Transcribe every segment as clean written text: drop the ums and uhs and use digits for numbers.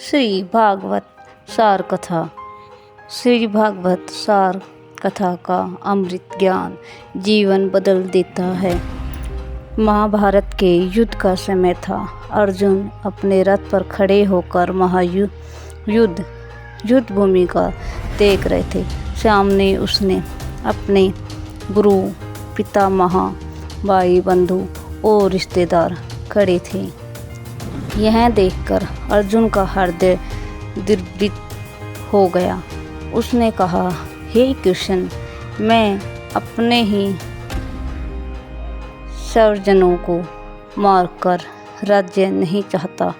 श्री भागवत सार कथा। श्री भागवत सार कथा का अमृत ज्ञान जीवन बदल देता है। महाभारत के युद्ध का समय था। अर्जुन अपने रथ पर खड़े होकर युद्ध भूमि का देख रहे थे। सामने उसने अपने गुरु, पितामह, भाई, बंधु और रिश्तेदार खड़े थे। यह देखकर अर्जुन का हृदय द्रवित हो गया। उसने कहा, हे कृष्ण, मैं अपने ही स्वजनों को मारकर राज्य नहीं चाहता।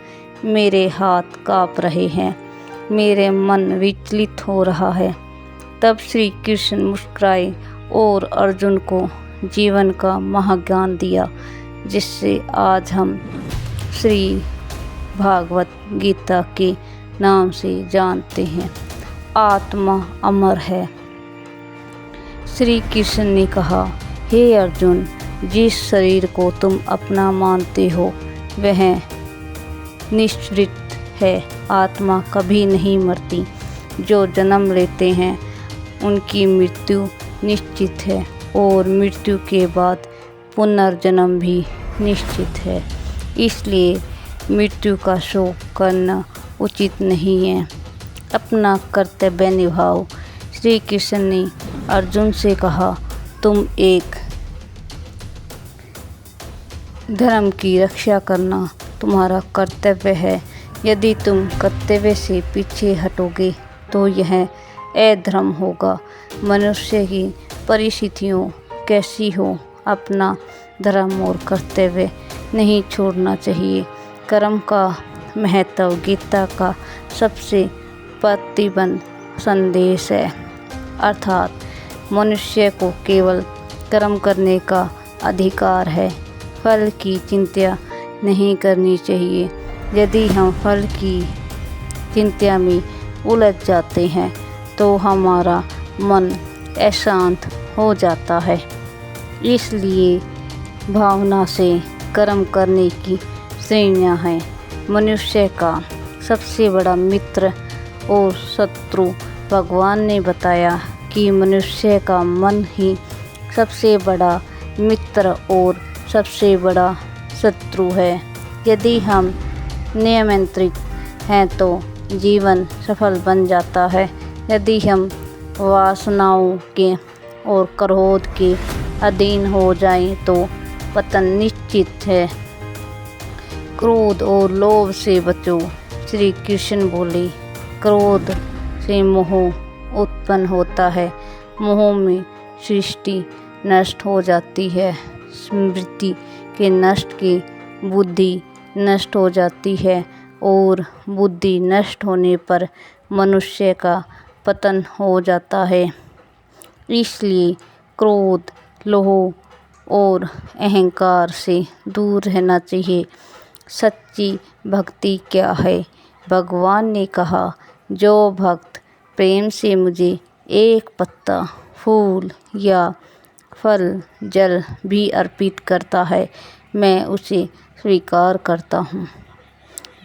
मेरे हाथ काँप रहे हैं, मेरे मन विचलित हो रहा है। तब श्री कृष्ण मुस्कुराए और अर्जुन को जीवन का महाज्ञान दिया, जिससे आज हम श्री भागवत गीता के नाम से जानते हैं। आत्मा अमर है। श्री कृष्ण ने कहा, हे अर्जुन, जिस शरीर को तुम अपना मानते हो वह निश्चित है। आत्मा कभी नहीं मरती। जो जन्म लेते हैं उनकी मृत्यु निश्चित है और मृत्यु के बाद पुनर्जन्म भी निश्चित है। इसलिए मृत्यु का शोक करना उचित नहीं है। अपना कर्तव्य निभाओ। श्री कृष्ण ने अर्जुन से कहा, तुम एक धर्म की रक्षा करना तुम्हारा कर्तव्य है। यदि तुम कर्तव्य से पीछे हटोगे तो यह अधर्म होगा। मनुष्य की परिस्थितियों कैसी हो, अपना धर्म और कर्तव्य नहीं छोड़ना चाहिए। कर्म का महत्व गीता का सबसे प्रतिबंध संदेश है। अर्थात मनुष्य को केवल कर्म करने का अधिकार है। फल की चिंता नहीं करनी चाहिए। यदि हम फल की चिंता में उलझ जाते हैं तो हमारा मन अशांत हो जाता है। इसलिए भावना से कर्म करने की श्रेणियाँ हैं। मनुष्य का सबसे बड़ा मित्र और शत्रु भगवान ने बताया कि मनुष्य का मन ही सबसे बड़ा मित्र और सबसे बड़ा शत्रु है। यदि हम नियंत्रित हैं तो जीवन सफल बन जाता है। यदि हम वासनाओं के और क्रोध के अधीन हो जाएं तो पतन निश्चित है। क्रोध और लोभ से बचो। श्री कृष्ण बोले, क्रोध से मोह उत्पन्न होता है। मोह में सृष्टि नष्ट हो जाती है। स्मृति के नष्ट की बुद्धि नष्ट हो जाती है और बुद्धि नष्ट होने पर मनुष्य का पतन हो जाता है। इसलिए क्रोध, लोभ और अहंकार से दूर रहना चाहिए। सच्ची भक्ति क्या है? भगवान ने कहा, जो भक्त प्रेम से मुझे एक पत्ता, फूल या फल, जल भी अर्पित करता है, मैं उसे स्वीकार करता हूँ।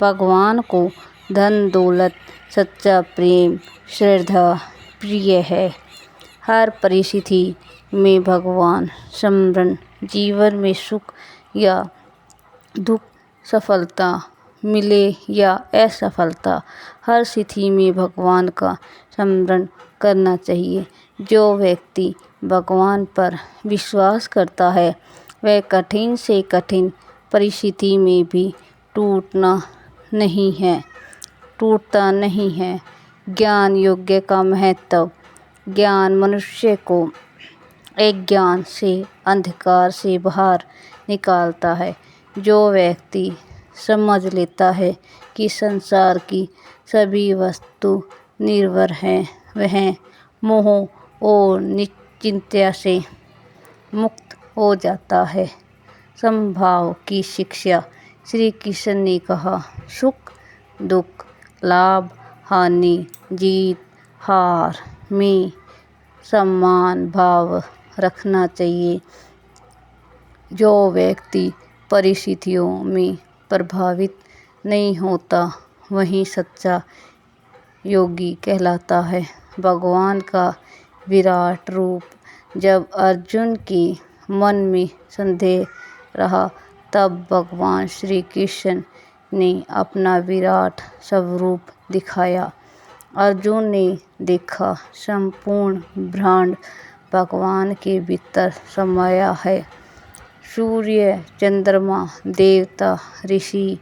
भगवान को धन दौलत, सच्चा प्रेम, श्रद्धा प्रिय है। हर परिस्थिति में भगवान स्मरण, जीवन में सुख या दुख, सफलता मिले या असफलता, हर स्थिति में भगवान का स्मरण करना चाहिए। जो व्यक्ति भगवान पर विश्वास करता है वह कठिन से कठिन परिस्थिति में भी टूटता नहीं है। ज्ञान योग्य का महत्व। ज्ञान मनुष्य को अज्ञान से, अंधकार से बाहर निकालता है। जो व्यक्ति समझ लेता है कि संसार की सभी वस्तु निर्भर हैं, वह मोह और निश्चिंता से मुक्त हो जाता है। समभाव की शिक्षा। श्री कृष्ण ने कहा, सुख दुख, लाभ हानि, जीत हार में समान भाव रखना चाहिए। जो व्यक्ति परिस्थितियों में प्रभावित नहीं होता वही सच्चा योगी कहलाता है। भगवान का विराट रूप। जब अर्जुन के मन में संदेह रहा तब भगवान श्री कृष्ण ने अपना विराट स्वरूप दिखाया। अर्जुन ने देखा संपूर्ण ब्रह्मांड भगवान के भीतर समाया है। सूर्य, चंद्रमा, देवता, ऋषि,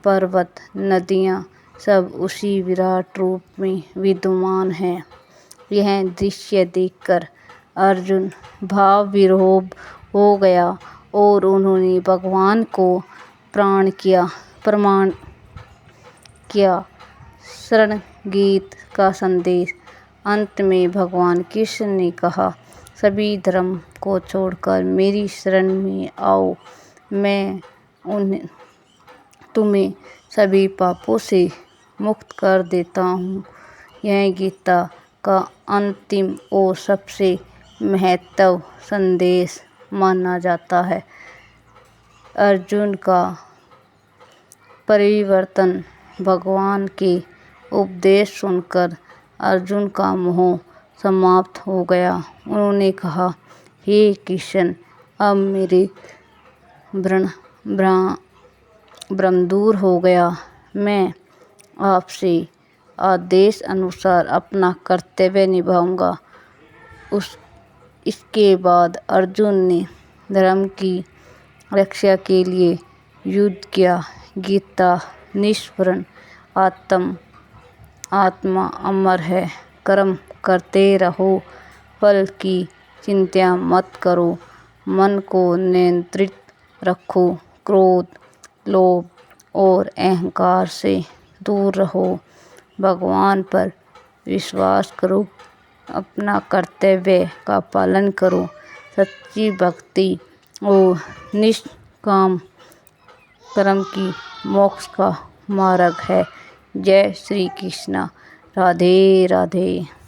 पर्वत, नदियाँ सब उसी विराट रूप में विद्यमान हैं। यह दृश्य देखकर अर्जुन भाव विभोर हो गया और उन्होंने भगवान को प्रणाम किया। शरण गीत का संदेश। अंत में भगवान कृष्ण ने कहा, सभी धर्म को छोड़कर मेरी शरण में आओ, मैं तुम्हें सभी पापों से मुक्त कर देता हूँ। यह गीता का अंतिम और सबसे महत्वपूर्ण संदेश माना जाता है। अर्जुन का परिवर्तन। भगवान के उपदेश सुनकर अर्जुन का मोह समाप्त हो गया। उन्होंने कहा, हे कृष्ण, अब मेरे भ्रम दूर हो गया। मैं आपसे आदेश अनुसार अपना कर्तव्य निभाऊंगा। इसके बाद अर्जुन ने धर्म की रक्षा के लिए युद्ध किया। गीता निष्प्रण। आत्मा अमर है। कर्म करते रहो, फल की चिंता मत करो। मन को नियंत्रित रखो। क्रोध, लोभ और अहंकार से दूर रहो। भगवान पर विश्वास करो। अपना कर्तव्य का पालन करो। सच्ची भक्ति और निष्काम कर्म की मोक्ष का मार्ग है। जय श्री कृष्ण। राधे राधे।